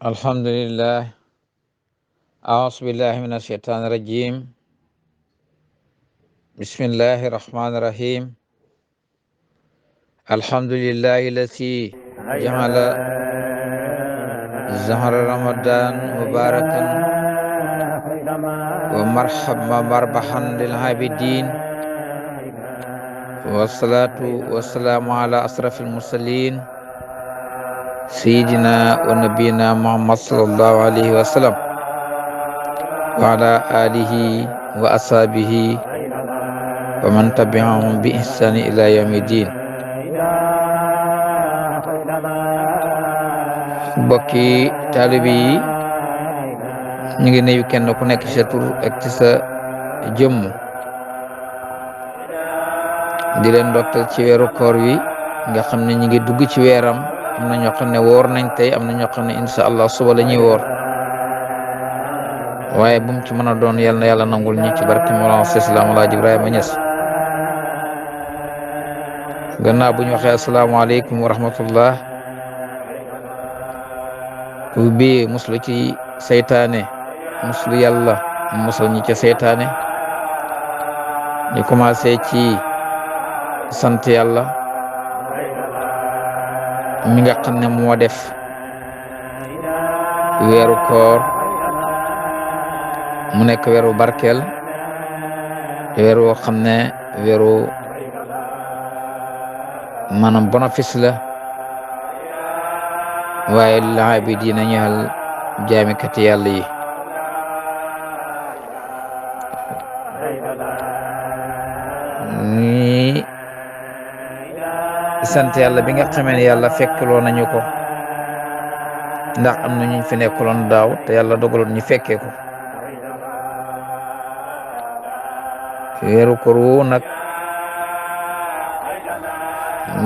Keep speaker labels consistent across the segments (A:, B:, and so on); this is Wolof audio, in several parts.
A: Alhamdulillah. A'udzu billahi minasyaitonir rajim. Bismillahirrahmanirrahim. Alhamdulillahilladzi ja'ala zahra Ramadan mubarakan wa marhaban lil abidin. Wassalatu wassalamu ala asrafil mursalin sayyidina wa nabiyyina Muhammad sallallahu alaihi wasallam wa ala alihi wa ashabihi wa man tabi'ahum bi ihsani ila yawmiddin. Mbokki taalibe yi ñu ngi nuyu kenn ku nekk ci sa tur ak ci sa jëmm di leen ndoktal ci weeru koor wi nga xam ne ñu ngi dugg ci weeram. am na ñoo xam ne woor nañ tey, am na ñoo xam ne insha allah suba la ñuy woor, waaye bu mu ci mën a doon yal na yàlla nangul ñi ci barke Mawlana Seydina Alaaji Ibrahima Ñas. gannaaw bu ñu waxee asalaamaaleykum wa rahmatullah, bi muslu ci seytaane, muslu yàlla musal ñi ca seytaane. ñu commencé ci sant yàlla mi nga xam ne moo def weeru koor mu nekk weeru barkeel, weer woo xam ne weeru maanaam bénéfice la, waaye laa bi dina ñaal jaamikati yàlla yi. ni sant yàlla bi nga xamee ne yàlla fekkloo nañu ko, ndax am na ñu fi nekkuloon daaw te yàlla dogaloon ñu fekkee ko. weeru koor woowu nag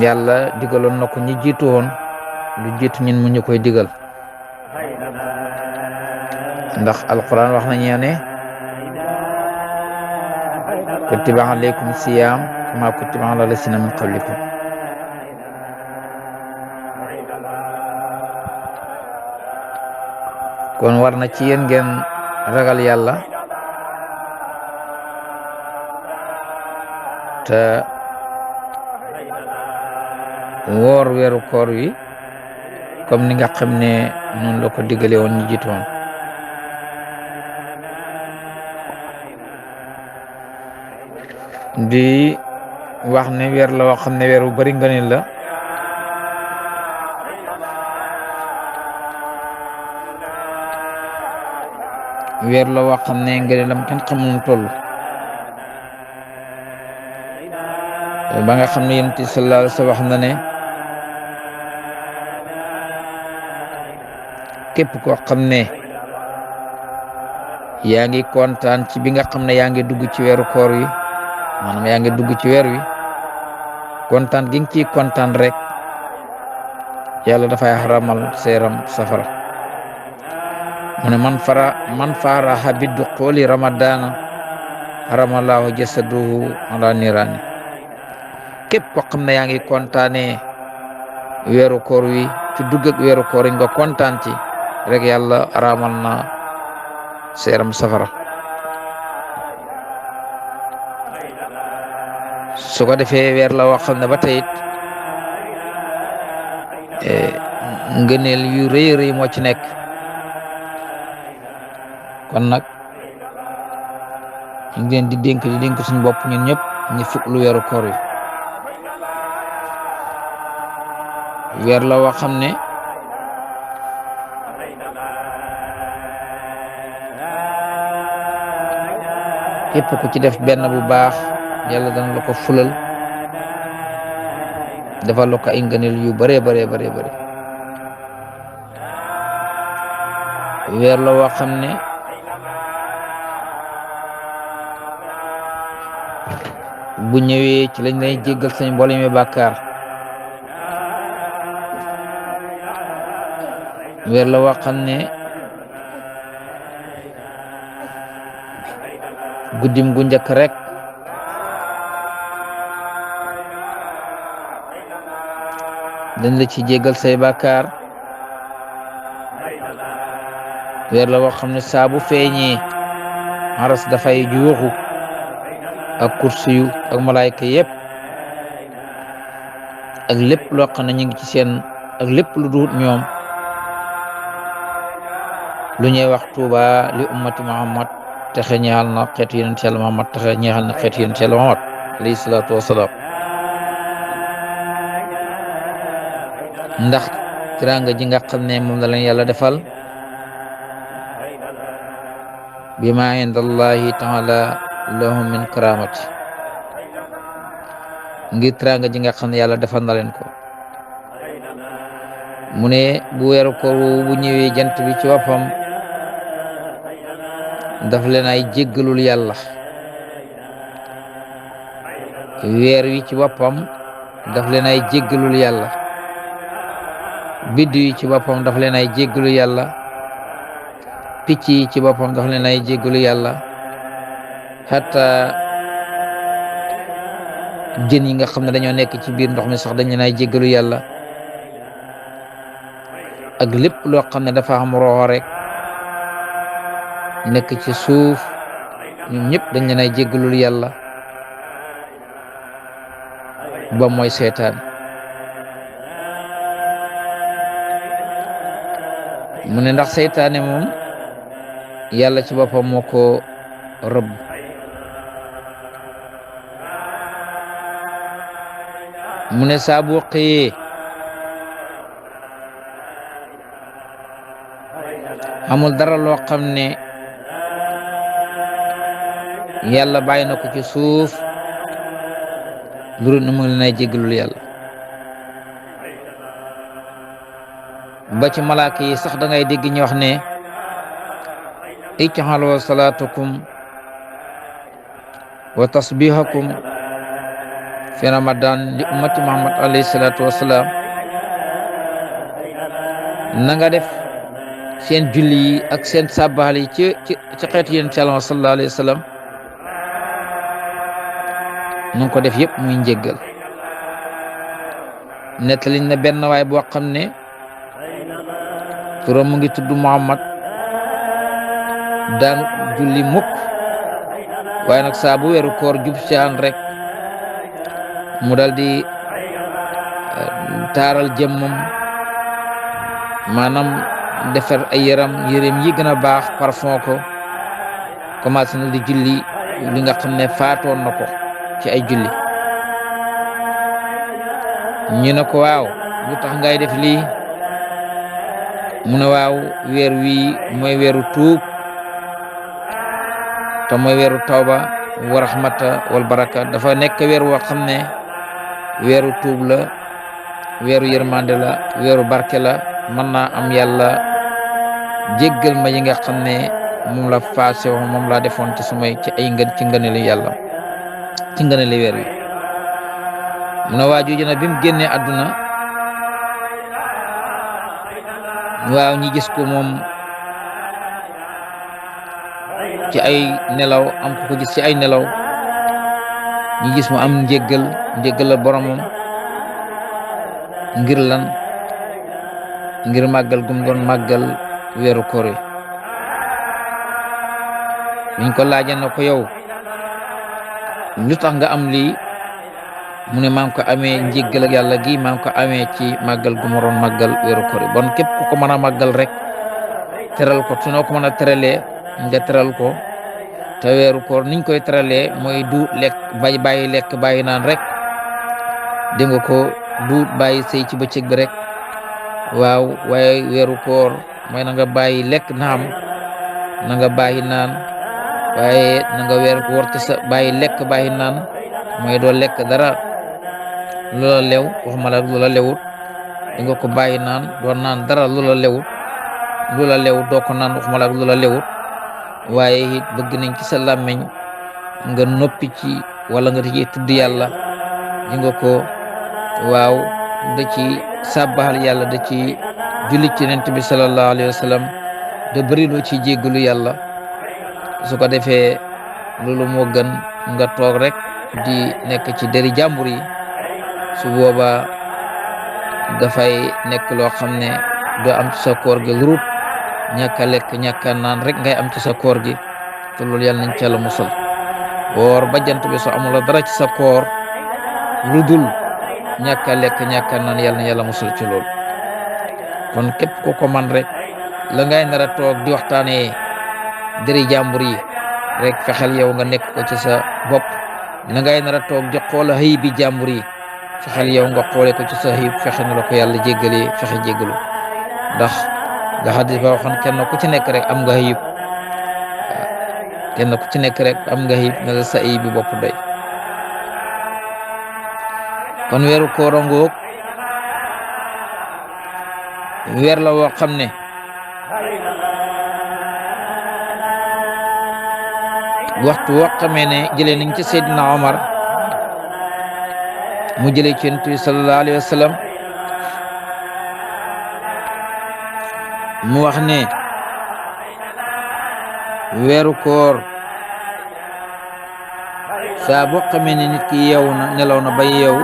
A: yàlla digaloon na ko ñi jiitu woon, lu jiitu ñun mu ñu koy digal, ndax alquran wax nañu ne kutiba alaykum siyam kama kutiba ala lasina min qablikum. kon war na ci yéen ngeen ragal yàlla te woor weeru koor wi comme ni nga xam ne noonu la ko digale woon ñu jiitu woon. di wax ne weer la woo xam ne weer bu bari ngëneel la, weer la woo xam ne ngëneelam kenn xamul mu toll. ba nga xam ne yonent bi sallallahu alayhi wa sallam wax na ne képp koo xam ne yaa ngi kontaan ci bi nga xam ne yaa ngi dugg ci weeru koor wi, maanaam yaa ngi dugg ci weer wi, kontaan gi nga ciy kontaan rek yàlla dafay xaramal seeram safara. mu ne man faraha bi duxuli ramadana haramallahu jasaduhu ala nirani. képp ko xam ne yaa ngi kontaanee weeru koor wi, ci dugg ak weeru koor yi nga kontaan ci rek yàlla aramal na seeram safara. su ko defee weer la woo xam ne ba tey it ngëneel yu rëy rëy moo ci nekk. kon nag ñu ngi leen di dénk suñu bopp ñun ñëpp ñu fukk lu weeru koor wi. weer la woo xam ne képp ku ci def benn bu baax yàlla dana la ko fulal, defal la ko ay ngëneel yu bëree bëree bëree bëri. weer la woo xam ne bu ñëwee ci lañ lay jéggal sañ mboolem mi bàkkaar. weer la woo xam ne guddim gu njëkk rek dañ la ci jéggal say bàkkaar, weer la woo xam ne saa bu feeñee aras dafay juuxu ak kursiyu ak malaayka yépp ak lépp loo xam ne ñu ngi ci seen ak lépp lu duut ñoom lu ñuy wax tuuba li ummati muhammad texe ñeexal na xeetu yonent Yàlla muhammad texe ñeexal na xeetu yonent Yàlla muhammad alayhi salaatu wasalaam ndax tiraanga ji nga xam ne moom la leen yàlla defal bi ma indallahi taala lahum min karamati ngir tiraanga ji nga xam ne yàlla defal na leen ko mu ne bu weeru koor bu ñëwee jant bi ci boppam daf leen ay jéggalul yàlla weer wi ci boppam daf leen ay jéggalul yàlla biddu yi ci boppam daf leen ay jéggalu yàlla picc yi ci boppam daf leen ay jéggalu yàlla hatta jën yi nga xam ne dañoo nekk ci biir ndox mi sax dañ leen ay jéggalu yàlla ak lépp loo xam ne dafa am roxo rek nekk ci suuf ñoom ñëpp dañ leen ay jéggalul yàlla ba mooy seetaan mu ne ndax seytaane moom yàlla ci boppam moo ko rëbb mu ne saa boo xëyee amul dara loo xam ne yàlla bàyyi na ko ci suuf lu dul ne mu ngi leen ay jéggalul yàlla ba ci malaaka yi sax da ngay dégg ñu wax ne ij'alu salaatakum wa tasbihakum fi ramadan li ummati muhammad alayhi salaatu wasalaam na nga def seen julli yi ak seen sàbbaal yi ci xeetu yonent Yàlla sallallahu alayhi wa sallam nu ko def yëpp muy njéggal nettaliñ na benn waay boo xam ne turam mu ngi tudd Muhammad daan julli mukk waaye nag saa bu weeru koor jub caan rek mu dal di taaral jëmmam maanaam defar ay yéreem yi gën a baax parfum ko commencé na di julli li nga xam ne faatoon na ko ci ay julli ñu ne ko waaw lu tax ngay def lii mu ne waaw weer wi mooy weeru tuub te mooy weeru tawba wa rahmata wal baraka dafa nekk weer woo xam ne weeru tuub la weeru yërmande la weeru barke la mën naa am yàlla jéggal ma yi nga xam ne moom la faase wax moom laa defoon ci sumay ci ay ngën ci ngëneelu yàlla ci ngëneelu weer wi mu ne waa jooju nag bi mu génnee àdduna waaw ñi gis ko moom ci ay nelaw am ko gis ci ay nelaw ñi gis mu am njéggal la boromam ngir lan ngir màggal gum doon màggal weeru koor yi biñ ko laajee na ko yow lu tax nga am lii mu ne maa ngi ko amee njéggal ak yàlla gi maa ngi ko amee ci màggal gu ma doon màggal weeru koor yi bon képp ku ko mën a màggal rek teral ko su noo ko mën a teralee nga teral ko te weeru koor niñ koy teralee mooy du lekk bàyyi lekk bàyyi naan rek dégg nga ko du bàyyi sëy ci bëccëg bi rek waaw waaye weeru koor mooy na nga bàyyi lekk naam na nga bàyyi naan waaye na nga weer woor te sa bàyyi lekk bàyyi naan mooy doo lekk dara loola lew waxuma la loola lewut di nga ko bàyyi naan doo naan dara loola lewut loola lew doo ko naan waxuma la loola lewut waaye it bëgg nañ ci sa làmmiñ nga noppi ci wala nga ci tudd yàlla di nga ko waaw da ci sàbbaal yàlla da ci julli ci Yonent bi sallallahu alayhi wa sallam da bëri loo ci jéggalu yàlla su ko defee loolu moo gën nga toog rek di nekk ci deri jàmbur yi su boobaa dafay nekk loo xam ne doo am ci sa koor gi lurut ñàkk a lekk ñàkk a naan rek ngay am ci sa koor gi te loolu yàlla nañ ca la musal woor ba jant bi so amula dara ci sa koor lu dul ñàkk a lekk ñàkk a naan yàlla na yàlla musal ci loolu kon képp ko ko man rek la ngay nar a toog di waxtaanee dëri jàmbur yi rek fexeel yow nga nekk ko ci sa bopp la ngay nar a toog di xool xëy bi jàmbur yi fexeel yow nga xoole ko ci sa xëy fexe na la ko yàlla jéggalee fexe jéggalu ndax nga xadis ba waxoon kenn ku ci nekk rek am nga xëyib kenn ku ci nekk rek am nga xëyib ne la sa xëy bi bopp doy kon weeru koor ngoog weer la woo xam ne waxtu woo xamee ne jëlee nañ ci Seydina Omar mu jëlee ci Yonent bi sallallahu alayhi wa sallam mu wax ne weeru koor saa boo xamee ne nit ki yeewu na nelaw na ba yeewu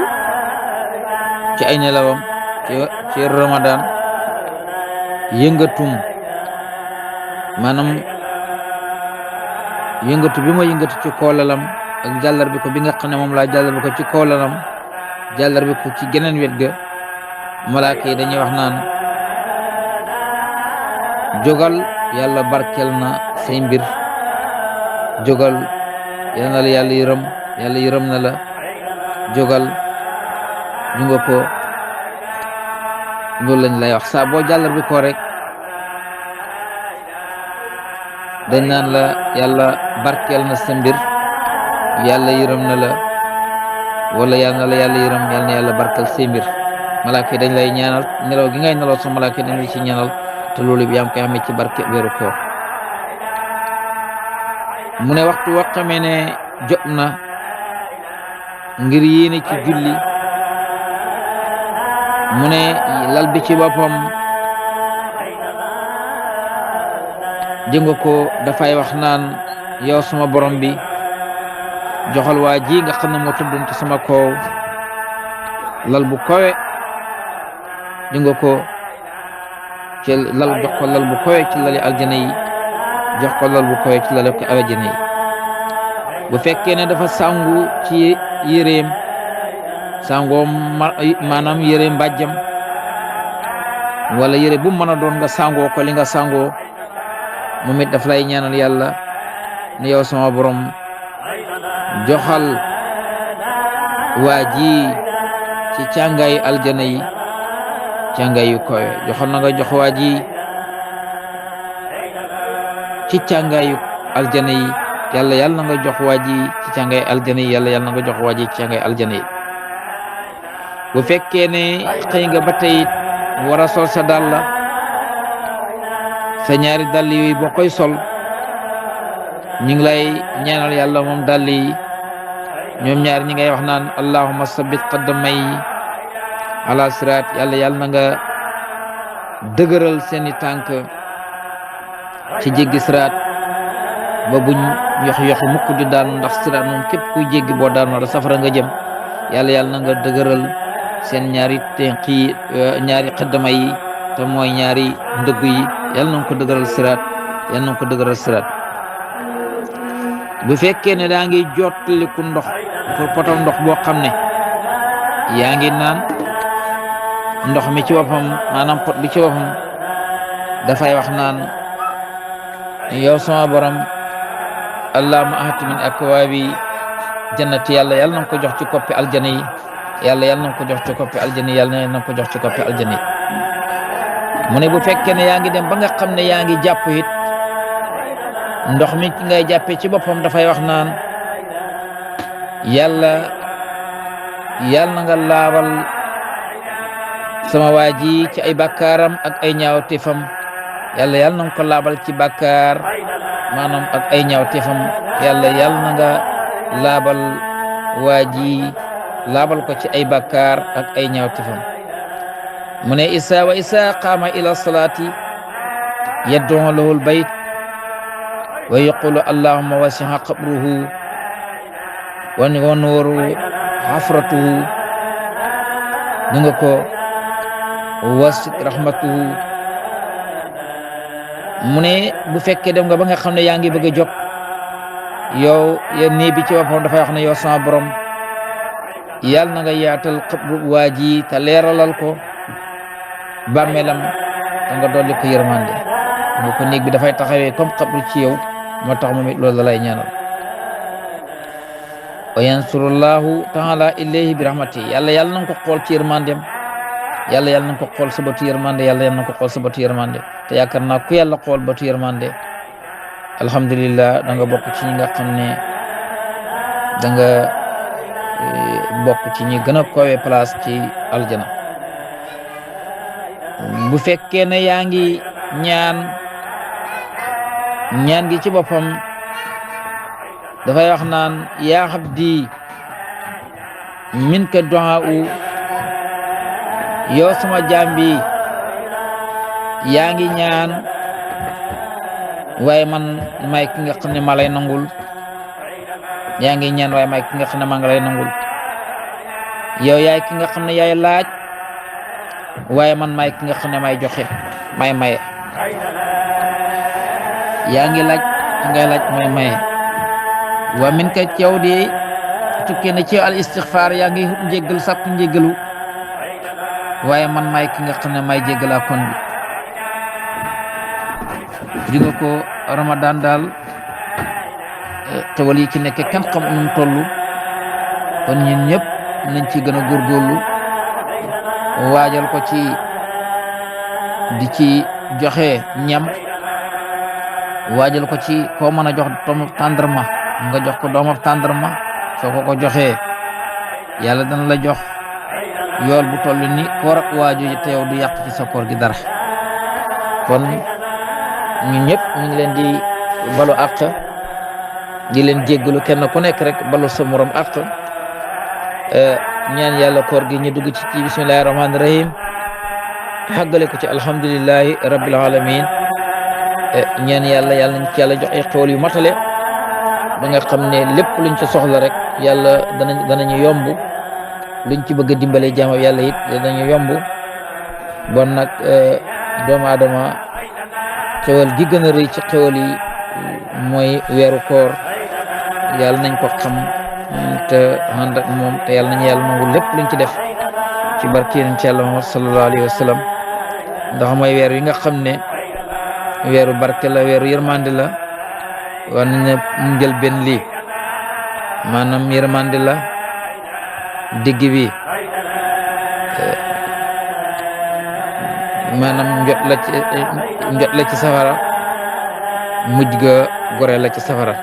A: ci ay nelawam ci Ramadan yëngatum maanaam yëngatu bi ma yëngatu ci koolalam ak jàllar bi ko bi nga xam ne moom laa jàllar bi ko ci koolalam jàllar bi ko ci geneen wet ga malaaka yi dañuy wax naan jógal yàlla barkel na say mbir jógal yal na la yàlla yërëm na la jógal ñu nga ko loolu lañ lay wax saa boo jàllar bi ko rek dañ naan la yàlla barkeel na sa mbir yàlla yërëm na la wala yal na la yàlla yërëm yal na yàlla barkeel say mbir malaaka yi dañ lay ñaanal nelaw gi ngay nelaw sa malaaka yi dañ lay ci ñaanal te loolu bi yaa ngi koy xamee ci barke weeru koor mu ne waxtu woo xamee ne jot na ngir yéene ci julli mu ne lal bi ci boppam jënga ko dafay wax naan yow sama borom bi joxal waa ji nga xam ne moo tuddoon ci sama kaw lal bu kowe jënga ko ci lal jox ko lal bu kowe ci lali aljana yi jox ko lal bu kowe ci lali ko aljana yi bu fekkee ne dafa sangu ci yéreem sangoo maanaam yéreem mbàjjam wala yére bu mën a doon nga sangoo ko li nga sangoo moom it daf lay ñaanal yàlla ne yow sama borom joxal waa ji ci càngaayu aljana yi càngaayu kowe joxal na nga jox waa ji ci càngaayu aljana yi yàlla na nga jox waa ji ci càngaayu aljana yi yàlla na nga jox waa ji ci càngaayu aljana yi bu fekkee ne xëy nga ba tey war a sol sa dàll sa ñaari dàll yooyu boo koy sol ñu ngi lay ñaanal yàlla moom dàll yi ñoom ñaar ñi ngay wax naan allahumma sabbit qaddamay ala sirat yàlla na nga dëgëral seeni tànk ci jéggi siraat ba buñ yox mukk di daan ndax siraat moom képp kuy jéggi boo daan wala safara nga jëm yàlla na nga dëgëral seen ñaari tenq yi ñaari xaddama yi te mooy ñaari ndëgg yi yàlla na nga ko dëgëral siraat yàlla na nga ko dëgëral siraat bu fekkee ne daa ngi jottaliku ndox pour potam ndox boo xam ne yaa ngi naan ndox mi ci boppam maanaam pot bi ci boppam dafay wax naan yow sama borom allahumma ahati min akwaabi jannati yàlla na nga ko jox ci koppi aljana yi yàlla na nga ko jox ci koppi aljana yi yàlla na nga ko jox ci koppi aljana yi mu ne bu fekkee ne yaa ngi dem ba nga xam ne yaa ngi jàpp it ndox mi ngay jàppee ci boppam dafay wax naan yàlla na nga laabal sama waa ji ci ay bàkkaaram ak ay ñaawteefam yàlla na nga ko laabal ci bàkkaar maanaam ak ay ñaawteefam yàlla na nga laabal waa ji laabal ko ci ay bàkkaar ak ay ñaawteefam mu ne isa qaama ila salaati yad'u lahu albayt wa yaqulu allahumma wasi'a qabruhu wa nuuru hafratuhu ni nga ko wasit rahmatuhu mu ne bu fekkee dem nga ba nga xam ne yaa ngi bëgg a jóg yow nii bi ci boppam dafay wax ne yow sama borom yàlla na nga yaatal xabru waa ji te leeralal ko bàmmeelam te nga dolli ko yërmande nga ko néeg bi dafay taxawee comme xabru ci yow moo tax moom it loolu la lay ñaanal wa yansurullahu taala ilayhi bi rahmati yàlla na nga ko xool ci yërmandem yàlla na nga ko xool sa batu yërmande yàlla na nga ko xool sa batu yërmande te yaakaar naa ku yàlla xool batu yërmande alhamdulillah da nga bokk ci ñi nga xam ne da nga bokk ci ñi gën a kowe place ci aljana bu fekkee ne yaa ngi ñaan gi ci boppam dafay wax naan yaa abdi min ka du'a yow sama jaam bi yaa ngi ñaan waaye man may ki nga xam ne ma lay nangul yaa ngi ñaan waaye may ki nga xam ne maa ngi lay nangul yow yaay ki nga xam ne yaay laaj waaye man may ki nga xam ne may joxe may maye yaa ngi laaj ngay laaj mooy maye wa min ka ceew di tukkee ne ci al istighfar yaa ngi njéggal sàkku njéggalu waaye man may ki nga xam ne may jéggalaa kon bi di nga ko ramadan daal xewal yi ci nekk kenn xam nu mu toll kon ñun ñëpp nañ ci gën a góorgóorlu waajal ko ci di ci joxe ñam waajal ko ci koo mën a jox doomu tàndarma nga jox ko doomu tàndarma soo ko joxee yàlla dana la jox yool bu toll ni koor ak waaju teew du yàq ci sa koor gi dara kon ñun ñëpp ñu ngi leen di balu àq di leen jéggalu kenn ku nekk rek balu sa morom àq ñaan yàlla koor gi ñu dugg ci bismillahi rahmaani rahim xàggale ko ci alhamdulillahi rabbil alamin ñaan yàlla nañ ci yàlla jox ay xéwal yu matale ba nga xam ne lépp luñ ci soxla rek yàlla danañu yomb luñ ci bëgg a dimbale jaam yàlla it danañu yomb bon nag doomu aadama xéwal gi gën a rëy ci xéwal yi mooy weeru koor yàlla nañ ko xam te ànd ak moom te yàlla nañu yàlla nangu lépp luñ ci def ci barke yonent ci yàlla Muhammad sallallahu alayhi wa sallam ndax mooy weer yi nga xam ne weeru barke la weeru yërmande la war nañ ne njël benn lii maanaam yërmande la digg bi maanaam njot la ci safara mujj ga gore la ci safara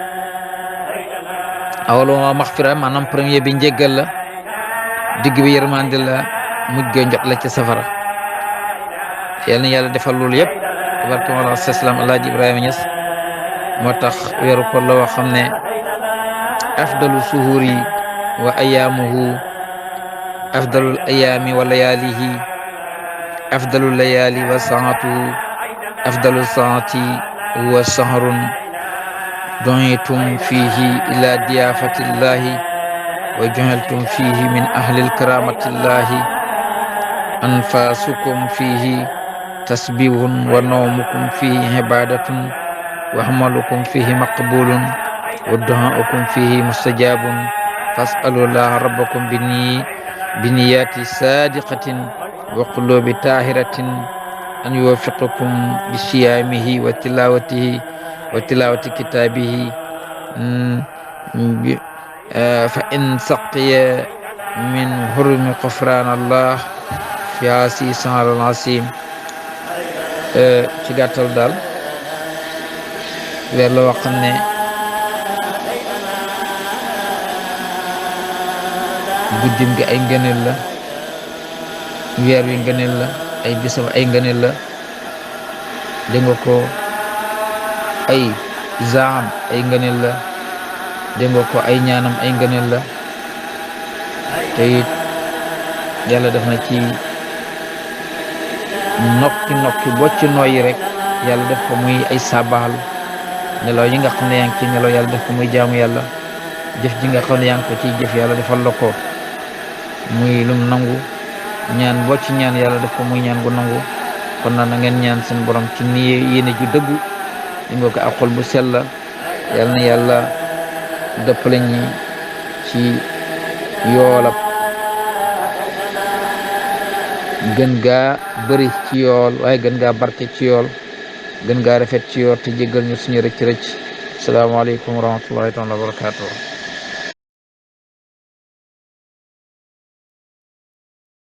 A: awaluma maxfira maanaam premier bi njéggal la digg bi yërmande la mujj ga njot la ci safara yal na yàlla defal loolu yëpp barke Mawlana Salaam Alaaji Ibrahima Ñas moo tax weeru koor la woo xam ne afdalu suhuri wa ayaamuhu afdalul ayaami wa layaalihi afdalu layaali wa saatuhu afdalu saati wa sahrun du'itum fihi ila diyafatillahi wa ju'iltum fihi min ahlil karamatillahi anfasukum fihi tasbihun wa nawmukum fihi ibadatun wa amalukum fihi maqbulun wa du'aukum fihi mustajabun fas'alullaha rabbakum biniyati sadiqatin wa qulubi tahiratin an yuwaffiqakum bisiyamihi wa tilawati kitabihi fa in saqiya min hurmi ghufran Allah fi asi sahrul asim ci gàttal daal weer la wax xam ne guddim gi ay ngëneel la weer wi ngëneel la ay bisam ay ngëneel la dégg nga ko ay zaam ay ngëneel la dégg nga ko ay ñaanam ay ngëneel la te it yàlla def na ci nokki boo ci nooyi rek yàlla def ko muy ay sabaal nelaw yi nga xam ne yaa ngi ci nelaw yàlla def ko muy jaamu yàlla jëf ji nga xam ne yaa ngi ko ciy jëf yàlla defal la ko muy lum nangu ñaan boo ci ñaan yàlla def ko muy ñaan gu nangu kon na ngeen ñaan seen borom ci ni yéene ju dëggu indi ko ak xol bu sell yal na yàlla dëppale ñi ci yoolab gën gaa bëri ci yool waaye gën gaa barke ci yool gën gaa rafet ci yool te jéggal ñu suñu rëcc rëcc asalaamaaleykum wa rahmatullahi taala wa barakatuh